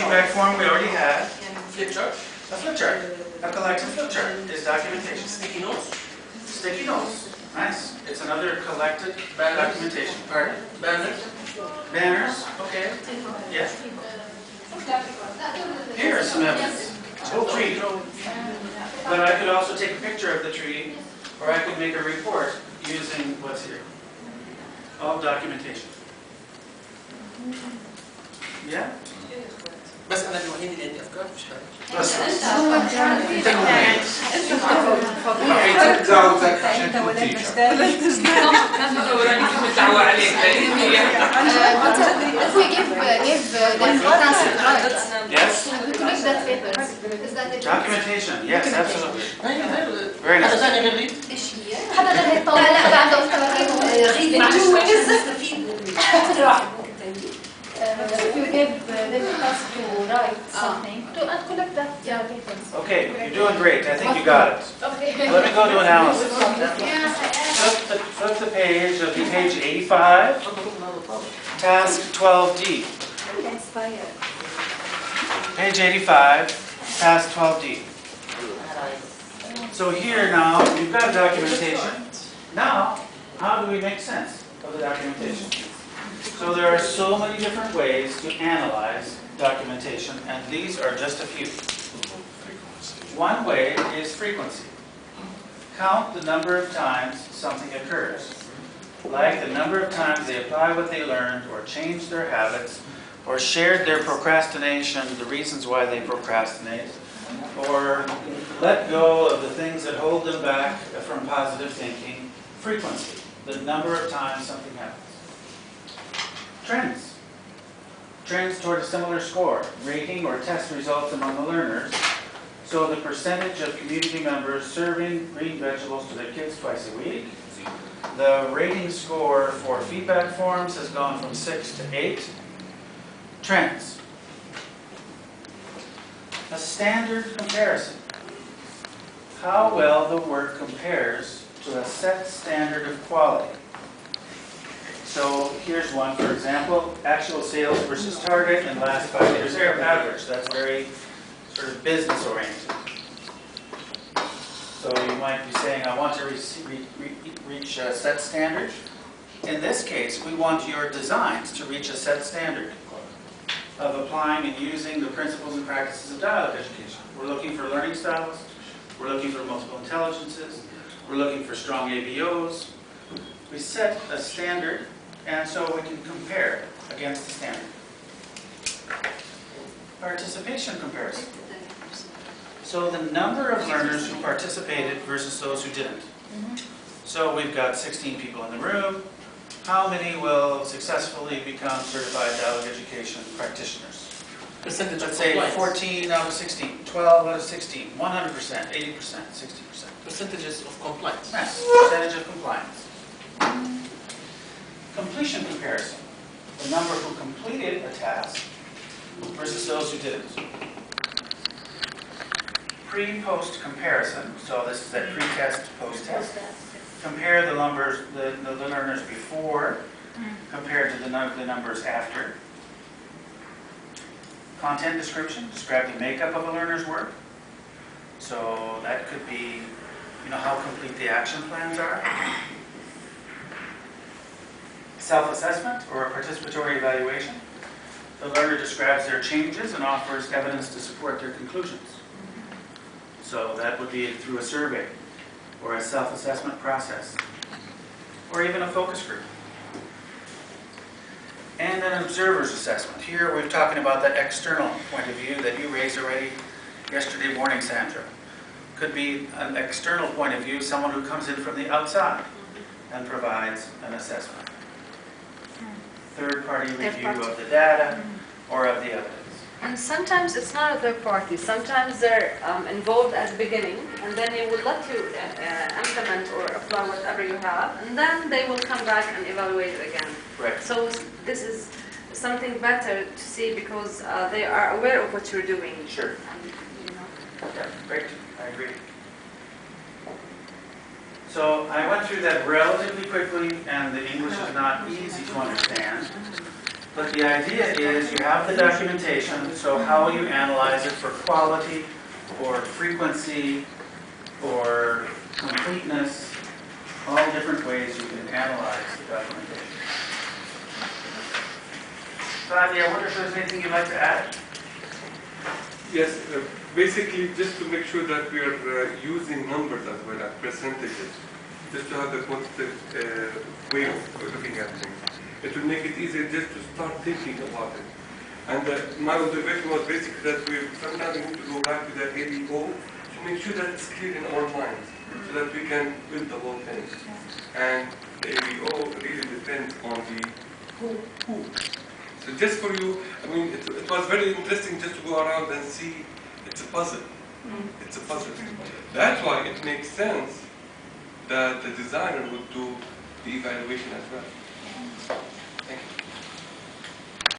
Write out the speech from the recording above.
feedback form we already had. Flip chart. A flip chart. A collective flip chart is documentation. Sticky notes. Sticky notes. Nice. It's another collected documentation. Pardon? Banners. Banners. Okay. Yeah. Here is some evidence. Oh, tree. But I could also take a picture of the tree, or I could make a report using what's here. All documentation. Yeah? بس أنا الوحيد اللي عندي أفكار مش عارف. بس If we give them transcript, right? Yes? We correct that papers. Is that it? Documentation. Yes, absolutely. Very nice. هذا ثاني غير ريد. حدا غير هيك طالع لا بعده غير If you give them a task to write something, to collect that papers. Okay, you're doing great. I think you got it. Okay. Let me go to analysis. Flip the page. It'll be page 85, task 12D. Page 85, task 12D. So here now, you've got documentation. Now, how do we make sense of the documentation? So there are so many different ways to analyze documentation, and these are just a few. One way is frequency. Count the number of times something occurs, like the number of times they apply what they learned, or changed their habits, or shared their procrastination, the reasons why they procrastinate, or let go of the things that hold them back from positive thinking. Frequency, the number of times something happens. Trends. Trends toward a similar score, rating or test results among the learners. So the percentage of community members serving green vegetables to their kids twice a week. The rating score for feedback forms has gone from 6 to 8. Trends. A standard comparison. How well the work compares to a set standard of quality. So here's one, for example, actual sales versus target in the last 5 years average. That's very sort of business oriented. So you might be saying, I want to reach a set standard. In this case, we want your designs to reach a set standard of applying and using the principles and practices of dialogue education. We're looking for learning styles. We're looking for multiple intelligences. We're looking for strong ABOs. We set a standard, and so we can compare against the standard. Participation comparison. So the number of learners who participated versus those who didn't. So we've got 16 people in the room. How many will successfully become certified dialogue education practitioners? Percentage. Let's say 14 out of 16, 12 out of 16, 100%, 80%, 60%. Percentages of compliance. Yes, percentage of compliance. Completion comparison. The number who completed a task versus those who didn't. Pre-post comparison. So this is that pre-test, post-test. Compare the numbers, the learners before compared to the numbers after. Content description. Describe the makeup of a learner's work. So that could be, how complete the action plans are. Self-assessment or a participatory evaluation. The learner describes their changes and offers evidence to support their conclusions. So that would be through a survey or a self-assessment process or even a focus group. And an observer's assessment. Here we're talking about that external point of view that you raised already yesterday morning, Sandra. Could be an external point of view, someone who comes in from the outside and provides an assessment. Third-party review of the data or of the evidence. And sometimes it's not a third party. Sometimes they're involved at the beginning, and then they will let you implement or apply whatever you have, and then they will come back and evaluate it again. Right. So this is something better to see because they are aware of what you're doing. Sure. Yeah, great. I agree. So I went through that relatively quickly, and the English is not easy to understand. But the idea is you have the documentation, so how will you analyze it for quality, or frequency, or completeness, all different ways you can analyze the documentation. Fadi, I wonder if there's anything you'd like to add? Yes, basically just to make sure that we are using numbers as well as percentages, just to have the quantitative way of looking at things. It will make it easier just to start thinking about it. And my observation was basically that we sometimes need to go back to the ADO to make sure that it's clear in our minds, so that we can build the whole thing. And the ADO really depends on the who. So just for you, I mean, it was very interesting just to go around and see it's a puzzle. It's a puzzle. That's why it makes sense that the designer would do the evaluation as well.